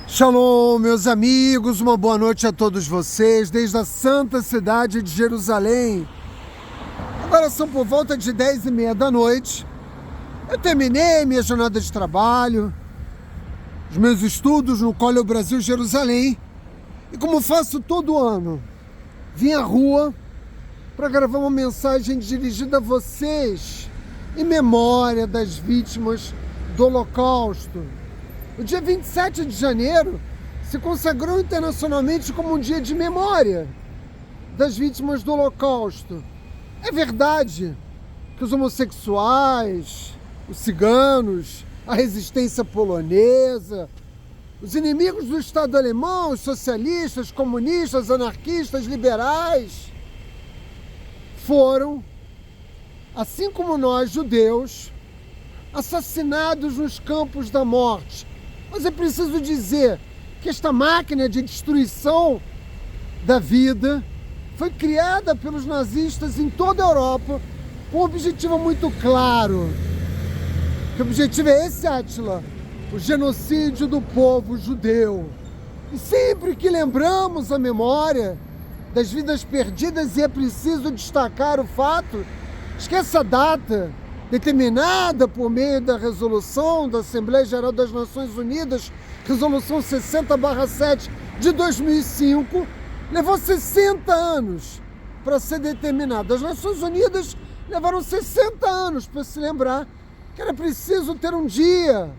Shalom, meus amigos, uma boa noite a todos vocês, desde a santa cidade de Jerusalém. Agora são por volta de 10h30 da noite. Eu terminei minha jornada de trabalho, os meus estudos no College Brasil Jerusalém. E como faço todo ano, vim à rua para gravar uma mensagem dirigida a vocês em memória das vítimas do Holocausto. O dia 27 de janeiro se consagrou internacionalmente como um dia de memória das vítimas do Holocausto. É verdade que os homossexuais, os ciganos, a resistência polonesa, os inimigos do Estado alemão, os socialistas, comunistas, anarquistas, liberais, foram, assim como nós, judeus, assassinados nos campos da morte. Mas é preciso dizer que esta máquina de destruição da vida foi criada pelos nazistas em toda a Europa com um objetivo muito claro. Que objetivo é esse, Átila? O genocídio do povo judeu. E sempre que lembramos a memória das vidas perdidas, e é preciso destacar o fato de que essa data, determinada por meio da resolução da Assembleia Geral das Nações Unidas, resolução 60/7 de 2005, levou 60 anos para ser determinada. As Nações Unidas levaram 60 anos para se lembrar que era preciso ter um dia,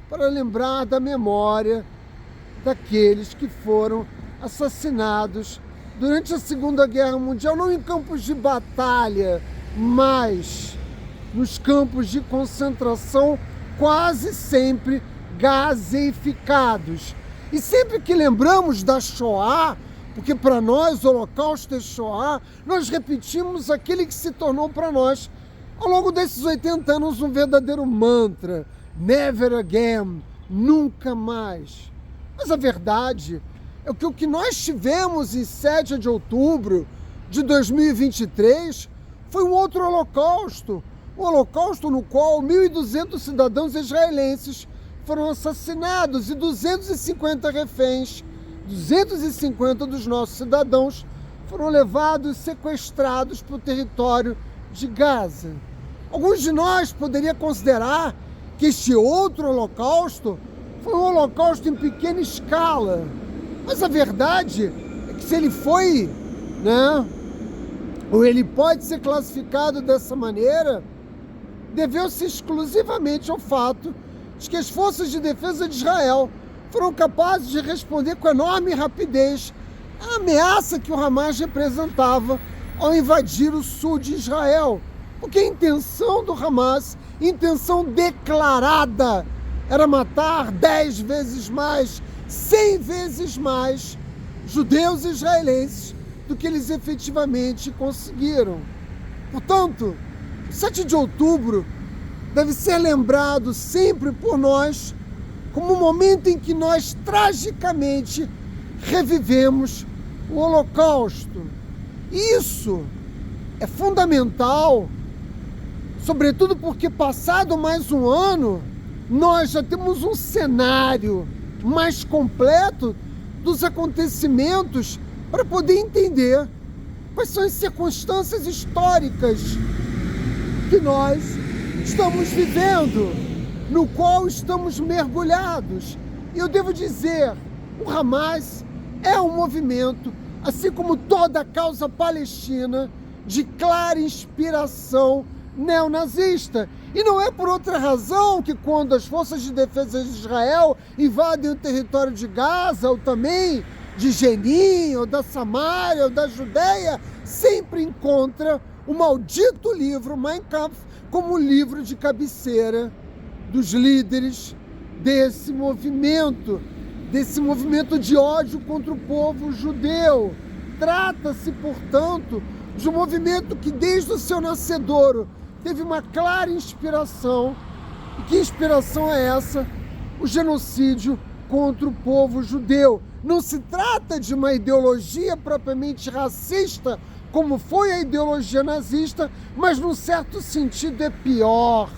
para lembrar da memória daqueles que foram assassinados durante a Segunda Guerra Mundial, não em campos de batalha, mas nos campos de concentração, quase sempre gaseificados. E sempre que lembramos da Shoah, porque para nós o Holocausto é Shoah, nós repetimos aquele que se tornou para nós, ao longo desses 80 anos, um verdadeiro mantra: never again, nunca mais. Mas a verdade é que o que nós tivemos em 7 de outubro de 2023 foi um outro holocausto, um holocausto no qual 1.200 cidadãos israelenses foram assassinados e 250 reféns, 250 dos nossos cidadãos foram levados, sequestrados para o território de Gaza. Alguns de nós poderiam considerar que este outro holocausto foi um holocausto em pequena escala, mas a verdade é que se ele foi, ou ele pode ser classificado dessa maneira, deveu-se exclusivamente ao fato de que as forças de defesa de Israel foram capazes de responder com enorme rapidez à ameaça que o Hamas representava ao invadir o sul de Israel. Porque a intenção do Hamas, intenção declarada, era matar 10 vezes mais, 100 vezes mais judeus israelenses do que eles efetivamente conseguiram. Portanto, 7 de outubro deve ser lembrado sempre por nós como um momento em que nós tragicamente revivemos o Holocausto. Isso é fundamental, sobretudo porque, passado mais um ano, nós já temos um cenário mais completo dos acontecimentos para poder entender quais são as circunstâncias históricas que nós estamos vivendo, no qual estamos mergulhados. E eu devo dizer, o Hamas é um movimento, assim como toda a causa palestina, de clara inspiração neonazista. E não é por outra razão que, quando as forças de defesa de Israel invadem o território de Gaza, ou também de Jenin, ou da Samária, ou da Judeia, sempre encontra o maldito livro Mein Kampf como livro de cabeceira dos líderes desse movimento de ódio contra o povo judeu. Trata-se, portanto, de um movimento que, desde o seu nascedouro, teve uma clara inspiração. E que inspiração é essa? O genocídio contra o povo judeu. Não se trata de uma ideologia propriamente racista, como foi a ideologia nazista, mas, num certo sentido, é pior.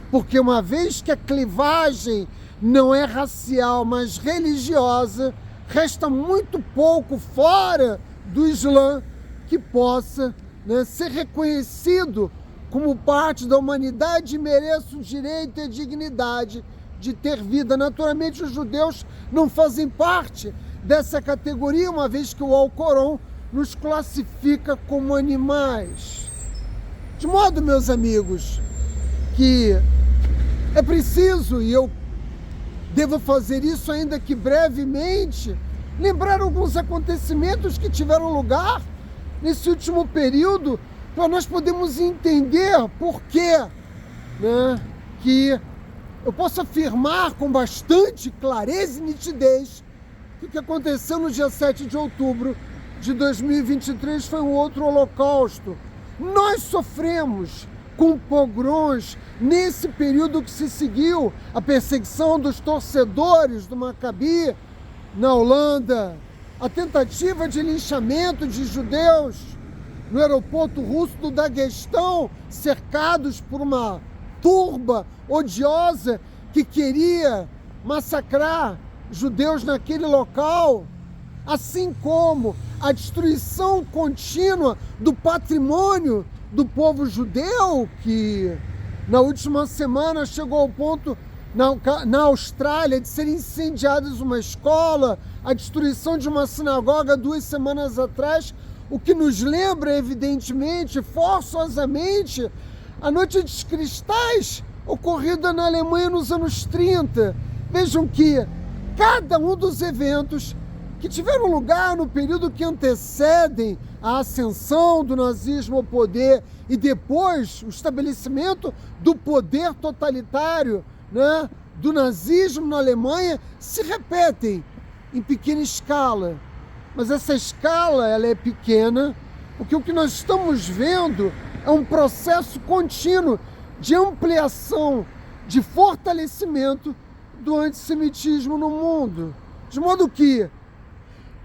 Porque uma vez que a clivagem não é racial, mas religiosa, resta muito pouco fora do Islã que possa, né, ser reconhecido como parte da humanidade e mereça o direito e a dignidade de ter vida. Naturalmente, os judeus não fazem parte dessa categoria, uma vez que o Alcorão nos classifica como animais. De modo, meus amigos, que é preciso, e eu devo fazer isso ainda que brevemente, lembrar alguns acontecimentos que tiveram lugar nesse último período, para nós podermos entender por quê, né, que eu posso afirmar com bastante clareza e nitidez que o que aconteceu no dia 7 de outubro de 2023 foi um outro holocausto. Nós sofremos com pogroms nesse período que se seguiu a perseguição dos torcedores do Maccabi na Holanda, a tentativa de linchamento de judeus no aeroporto russo do Daguestão, cercados por uma turba odiosa que queria massacrar judeus naquele local, assim como a destruição contínua do patrimônio do povo judeu, que na última semana chegou ao ponto na Austrália de ser incendiadas uma escola, a destruição de uma sinagoga 2 semanas atrás, o que nos lembra, evidentemente, forçosamente, a Noite dos Cristais, ocorrida na Alemanha nos anos 30. Vejam que cada um dos eventos que tiveram lugar no período que antecedem a ascensão do nazismo ao poder e depois o estabelecimento do poder totalitário, né, do nazismo na Alemanha, se repetem em pequena escala. Mas essa escala ela é pequena porque o que nós estamos vendo é um processo contínuo de ampliação, de fortalecimento do antissemitismo no mundo. De modo que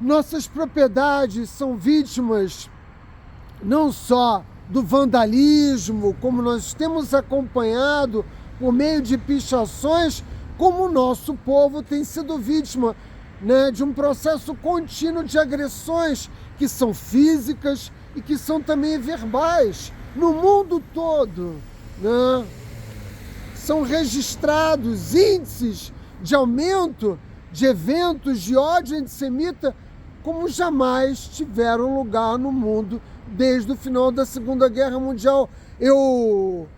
nossas propriedades são vítimas não só do vandalismo, como nós temos acompanhado por meio de pichações, como o nosso povo tem sido vítima, né, de um processo contínuo de agressões que são físicas e que são também verbais no mundo todo, né? São registrados índices de aumento de eventos de ódio antissemita como jamais tiveram lugar no mundo desde o final da Segunda Guerra Mundial. Eu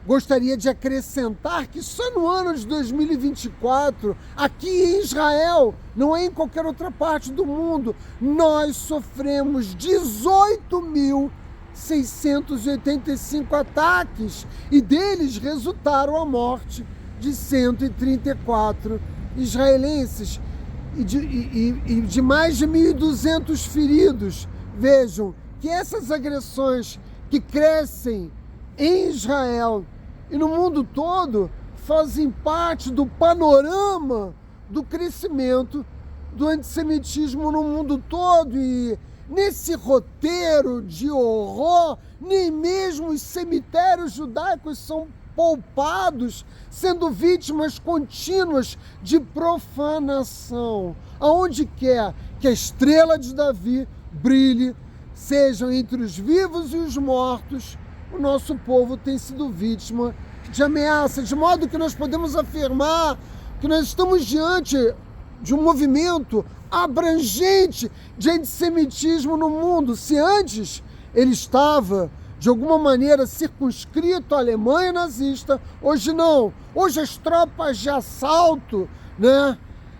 gostaria de acrescentar que só no ano de 2024, aqui em Israel, não é em qualquer outra parte do mundo, nós sofremos 18.685 ataques e deles resultaram a morte de 134 israelenses e de mais de 1.200 feridos. Vejam que essas agressões que crescem em Israel e no mundo todo fazem parte do panorama do crescimento do antissemitismo no mundo todo. E nesse roteiro de horror, nem mesmo os cemitérios judaicos são poupados, sendo vítimas contínuas de profanação. Aonde quer que a estrela de Davi brilhe, sejam entre os vivos e os mortos, o nosso povo tem sido vítima de ameaça, de modo que nós podemos afirmar que nós estamos diante de um movimento abrangente de antissemitismo no mundo. Se antes ele estava, de alguma maneira, circunscrito à Alemanha nazista, hoje não. Hoje as tropas de assalto, né,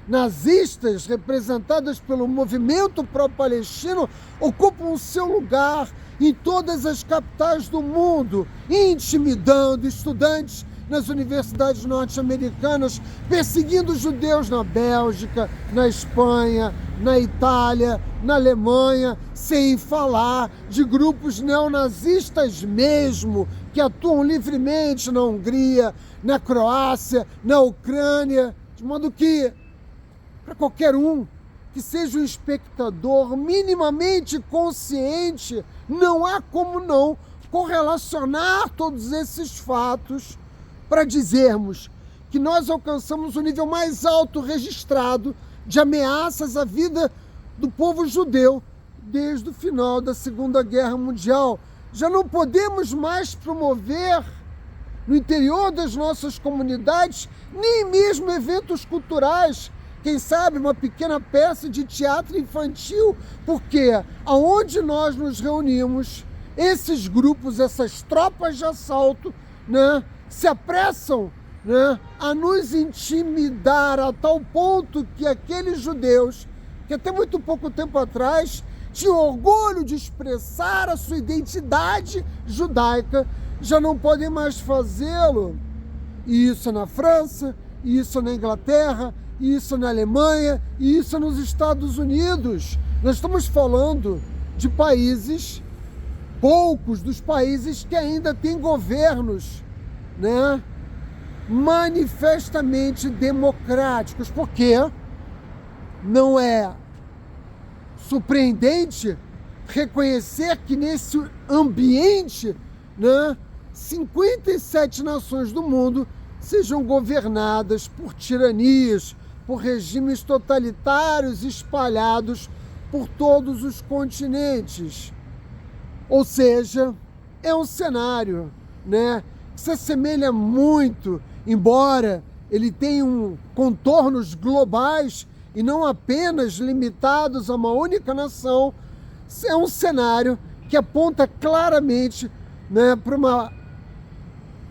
nazistas, representadas pelo movimento pró-palestino, ocupam o seu lugar em todas as capitais do mundo, intimidando estudantes nas universidades norte-americanas, perseguindo judeus na Bélgica, na Espanha, na Itália, na Alemanha, sem falar de grupos neonazistas mesmo, que atuam livremente na Hungria, na Croácia, na Ucrânia, de modo que, para qualquer um que seja um espectador minimamente consciente, não há como não correlacionar todos esses fatos para dizermos que nós alcançamos o nível mais alto registrado de ameaças à vida do povo judeu desde o final da Segunda Guerra Mundial. Já não podemos mais promover no interior das nossas comunidades nem mesmo eventos culturais, quem sabe uma pequena peça de teatro infantil, porque aonde nós nos reunimos, esses grupos, essas tropas de assalto, né, se apressam, né, a nos intimidar a tal ponto que aqueles judeus, que até muito pouco tempo atrás tinham orgulho de expressar a sua identidade judaica, já não podem mais fazê-lo. E isso na França, e isso na Inglaterra, e isso na Alemanha, e isso nos Estados Unidos. Nós estamos falando de países, poucos dos países que ainda têm governos, né, manifestamente democráticos, porque não é surpreendente reconhecer que nesse ambiente, né, 57 nações do mundo sejam governadas por tiranias, por regimes totalitários espalhados por todos os continentes. Ou seja, é um cenário, né, que se assemelha muito, embora ele tenha contornos globais e não apenas limitados a uma única nação, é um cenário que aponta claramente, né,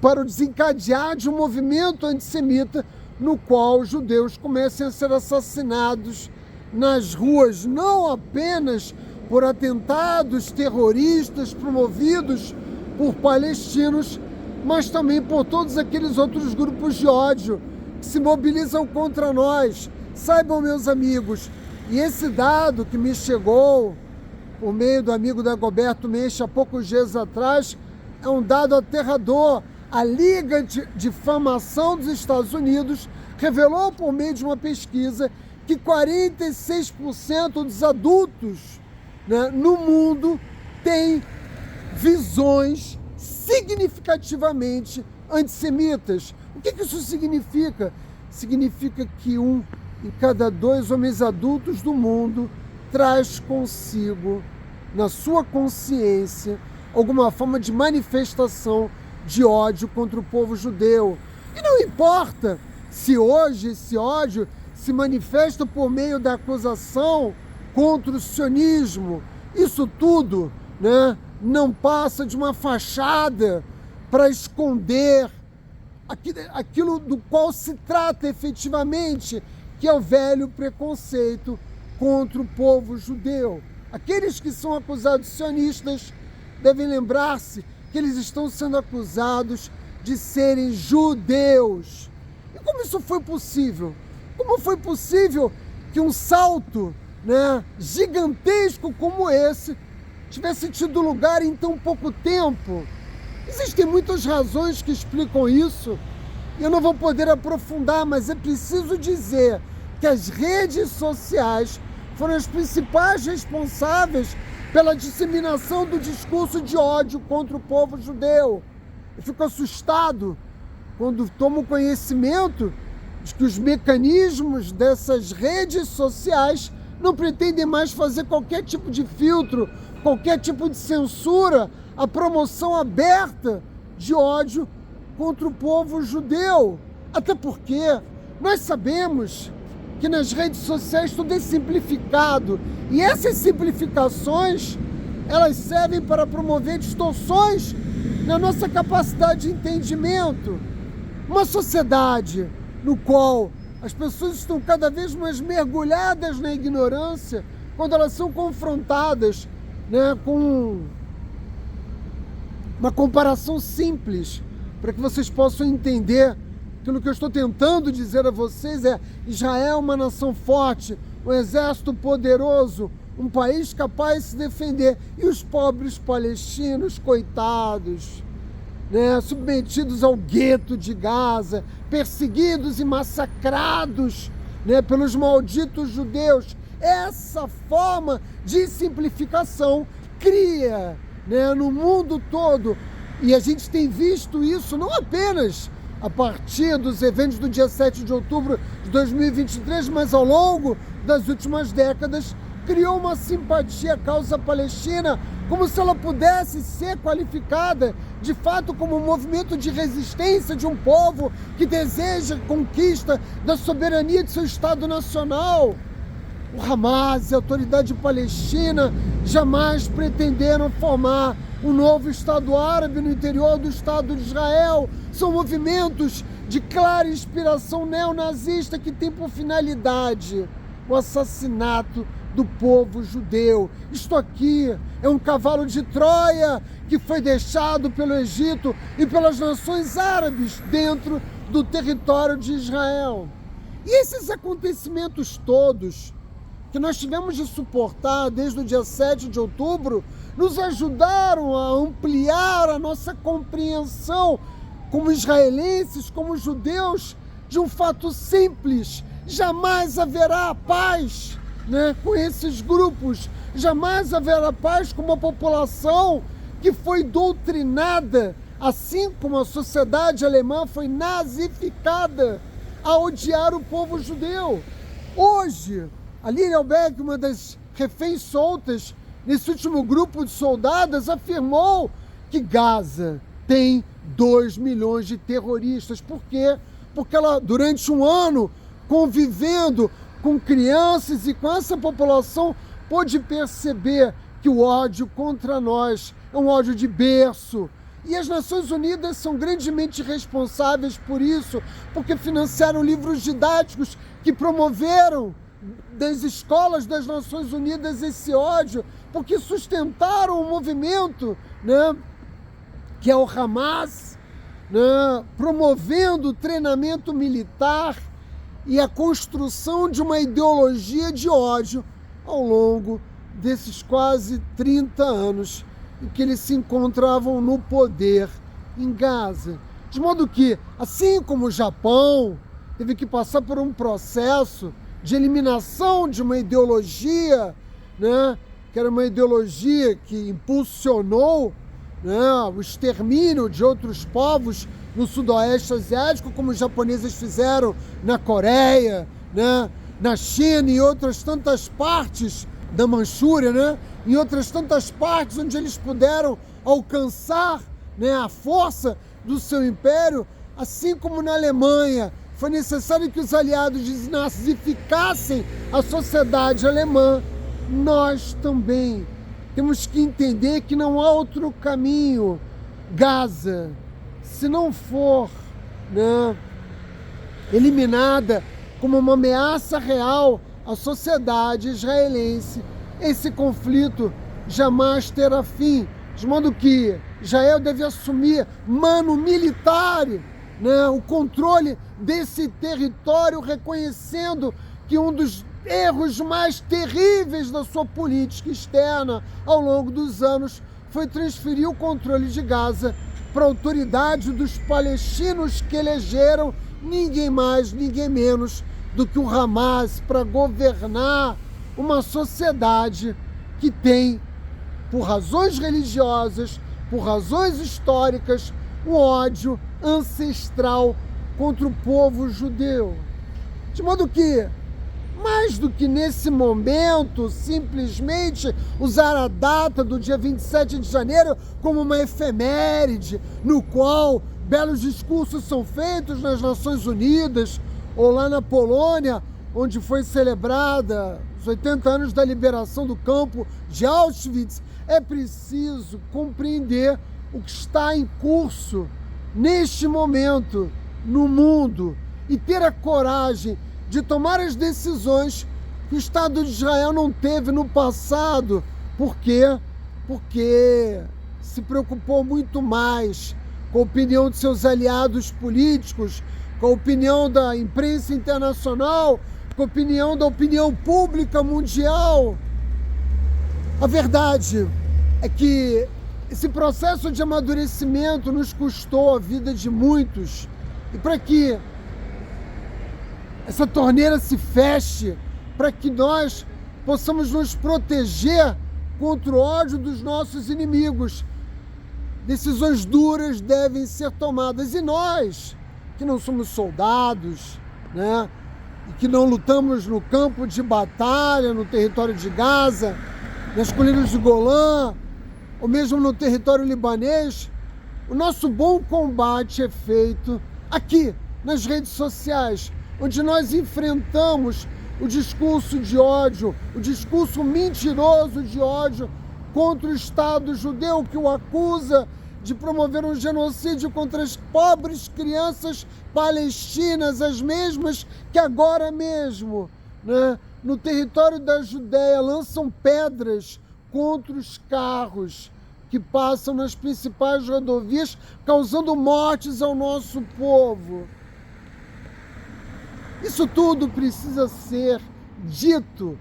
para o desencadear de um movimento antissemita no qual os judeus comecem a ser assassinados nas ruas, não apenas por atentados terroristas promovidos por palestinos, mas também por todos aqueles outros grupos de ódio que se mobilizam contra nós. Saibam, meus amigos, e esse dado que me chegou por meio do amigo Dagoberto Menche há poucos dias atrás, é um dado aterrador. A Liga de Difamação dos Estados Unidos revelou por meio de uma pesquisa que 46% dos adultos, né, no mundo têm visões significativamente antissemitas. O que isso significa? Significa que 1 em cada 2 homens adultos do mundo traz consigo, na sua consciência, alguma forma de manifestação de ódio contra o povo judeu. E não importa se hoje esse ódio se manifesta por meio da acusação contra o sionismo. Isso tudo, né, não passa de uma fachada para esconder aquilo do qual se trata efetivamente, que é o velho preconceito contra o povo judeu. Aqueles que são acusados de sionistas devem lembrar-se que eles estão sendo acusados de serem judeus. E como isso foi possível? Como foi possível que um salto, né, gigantesco como esse tivesse tido lugar em tão pouco tempo? Existem muitas razões que explicam isso, e eu não vou poder aprofundar, mas é preciso dizer que as redes sociais foram as principais responsáveis pela disseminação do discurso de ódio contra o povo judeu. Eu fico assustado quando tomo conhecimento de que os mecanismos dessas redes sociais não pretendem mais fazer qualquer tipo de filtro, qualquer tipo de censura, a promoção aberta de ódio contra o povo judeu. Até porque nós sabemos que nas redes sociais tudo é simplificado, e essas simplificações, elas servem para promover distorções na nossa capacidade de entendimento. Uma sociedade no qual as pessoas estão cada vez mais mergulhadas na ignorância, quando elas são confrontadas, né, com uma comparação simples, para que vocês possam entender. Aquilo que eu estou tentando dizer a vocês é: Israel é uma nação forte, um exército poderoso, um país capaz de se defender. E os pobres palestinos, coitados, né, submetidos ao gueto de Gaza, perseguidos e massacrados, né, pelos malditos judeus. Essa forma de simplificação cria, né, no mundo todo, e a gente tem visto isso não apenas a partir dos eventos do dia 7 de outubro de 2023, mas ao longo das últimas décadas, criou uma simpatia à causa palestina, como se ela pudesse ser qualificada, de fato, como um movimento de resistência de um povo que deseja a conquista da soberania de seu Estado nacional. O Hamas e a autoridade palestina jamais pretenderam formar um novo Estado árabe no interior do Estado de Israel. São movimentos de clara inspiração neonazista que têm por finalidade o assassinato do povo judeu. Isto aqui é um cavalo de Troia que foi deixado pelo Egito e pelas nações árabes dentro do território de Israel. E esses acontecimentos todos que nós tivemos de suportar desde o dia 7 de outubro, nos ajudaram a ampliar a nossa compreensão como israelenses, como judeus, de um fato simples: jamais haverá paz, com esses grupos, jamais haverá paz com uma população que foi doutrinada, assim como a sociedade alemã foi nazificada, a odiar o povo judeu. Hoje, a Lilian Albeck, uma das reféns soltas nesse último grupo de soldadas, afirmou que Gaza tem 2 milhões de terroristas. Por quê? Porque ela, durante um ano, convivendo com crianças e com essa população, pôde perceber que o ódio contra nós é um ódio de berço. E as Nações Unidas são grandemente responsáveis por isso, porque financiaram livros didáticos que promoveram das escolas das Nações Unidas esse ódio, porque sustentaram o movimento, que é o Hamas, promovendo o treinamento militar e a construção de uma ideologia de ódio ao longo desses quase 30 anos em que eles se encontravam no poder em Gaza. De modo que, assim como o Japão teve que passar por um processo de eliminação de uma ideologia, que era uma ideologia que impulsionou o extermínio de outros povos no sudoeste asiático, como os japoneses fizeram na Coreia, na China e outras tantas partes da Manchúria, em outras tantas partes onde eles puderam alcançar a força do seu império, assim como na Alemanha. Foi necessário que os aliados desnazificassem a sociedade alemã. Nós também temos que entender que não há outro caminho. Gaza, se não for eliminada como uma ameaça real à sociedade israelense, esse conflito jamais terá fim. De modo que Israel deve assumir mano militar, o controle desse território, reconhecendo que um dos erros mais terríveis da sua política externa ao longo dos anos foi transferir o controle de Gaza para a autoridade dos palestinos, que elegeram ninguém mais, ninguém menos do que o Hamas para governar uma sociedade que tem, por razões religiosas, por razões históricas, um ódio ancestral contra o povo judeu. De modo que, mais do que nesse momento simplesmente usar a data do dia 27 de janeiro como uma efeméride, no qual belos discursos são feitos nas Nações Unidas, ou lá na Polônia, onde foi celebrada os 80 anos da liberação do campo de Auschwitz, é preciso compreender o que está em curso neste momento no mundo e ter a coragem de tomar as decisões que o Estado de Israel não teve no passado. Por quê? Porque se preocupou muito mais com a opinião de seus aliados políticos, com a opinião da imprensa internacional, com a opinião da opinião pública mundial. A verdade é que esse processo de amadurecimento nos custou a vida de muitos. E para que essa torneira se feche, para que nós possamos nos proteger contra o ódio dos nossos inimigos, decisões duras devem ser tomadas. E nós, que não somos soldados, né? E que não lutamos no campo de batalha, no território de Gaza, nas colinas de Golã, ou mesmo no território libanês. O nosso bom combate é feito aqui, nas redes sociais, onde nós enfrentamos o discurso de ódio, o discurso mentiroso de ódio contra o Estado judeu, que o acusa de promover um genocídio contra as pobres crianças palestinas, as mesmas que agora mesmo, né, no território da Judéia, lançam pedras contra os carros que passam nas principais rodovias, causando mortes ao nosso povo. Isso tudo precisa ser dito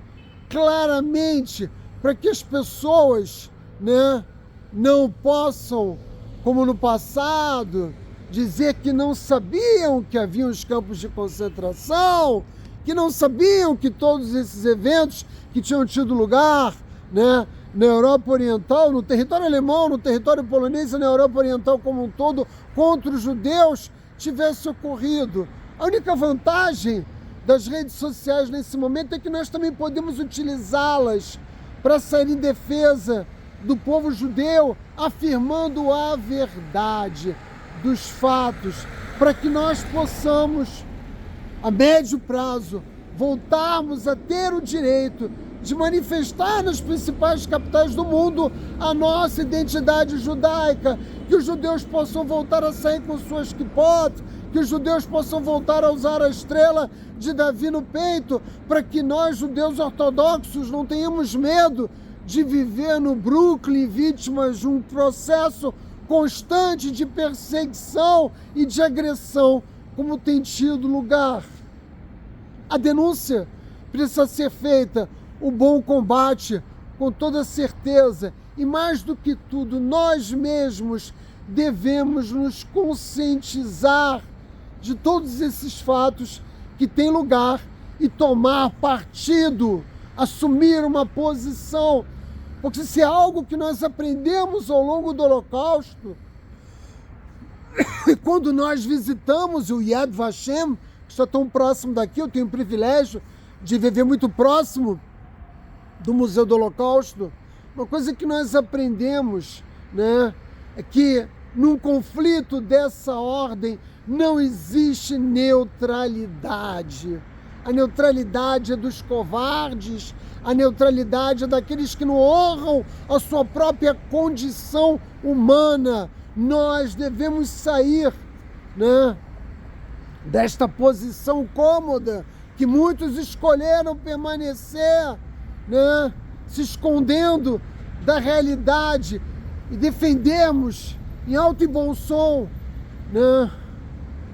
claramente para que as pessoas, né, não possam, como no passado, dizer que não sabiam que haviam os campos de concentração, que não sabiam que todos esses eventos que tinham tido lugar, né, na Europa Oriental, no território alemão, no território polonês e na Europa Oriental como um todo, contra os judeus, tivesse ocorrido. A única vantagem das redes sociais nesse momento é que nós também podemos utilizá-las para sair em defesa do povo judeu, afirmando a verdade dos fatos, para que nós possamos, a médio prazo, voltarmos a ter o direito de manifestar nas principais capitais do mundo a nossa identidade judaica, que os judeus possam voltar a sair com suas kippot, que os judeus possam voltar a usar a estrela de Davi no peito, para que nós, judeus ortodoxos, não tenhamos medo de viver no Brooklyn vítimas de um processo constante de perseguição e de agressão, como tem tido lugar. A denúncia precisa ser feita, o bom combate, com toda certeza, e mais do que tudo, nós mesmos devemos nos conscientizar de todos esses fatos que têm lugar e tomar partido, assumir uma posição, porque se é algo que nós aprendemos ao longo do Holocausto, e quando nós visitamos o Yad Vashem, que está tão próximo daqui, eu tenho o privilégio de viver muito próximo do Museu do Holocausto, uma coisa que nós aprendemos, né, é que num conflito dessa ordem não existe neutralidade. A neutralidade é dos covardes, a neutralidade é daqueles que não honram a sua própria condição humana. Nós devemos sair, né, desta posição cômoda que muitos escolheram permanecer, né, se escondendo da realidade, e defendermos em alto e bom som, né,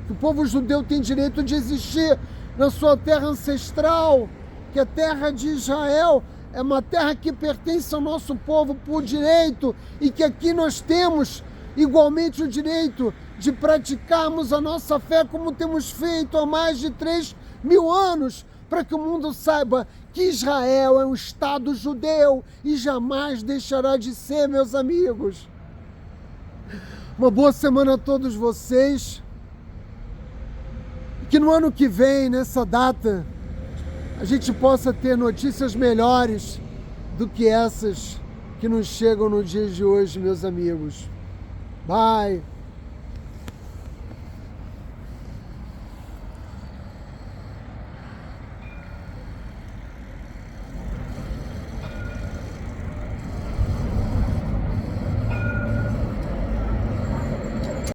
que o povo judeu tem direito de existir na sua terra ancestral, que a terra de Israel é uma terra que pertence ao nosso povo por direito, e que aqui nós temos igualmente o direito de praticarmos a nossa fé como temos feito há mais de 3.000 anos, para que o mundo saiba que Israel é um Estado judeu e jamais deixará de ser, meus amigos. Uma boa semana a todos vocês. Que no ano que vem, nessa data, a gente possa ter notícias melhores do que essas que nos chegam no dia de hoje, meus amigos. Bye!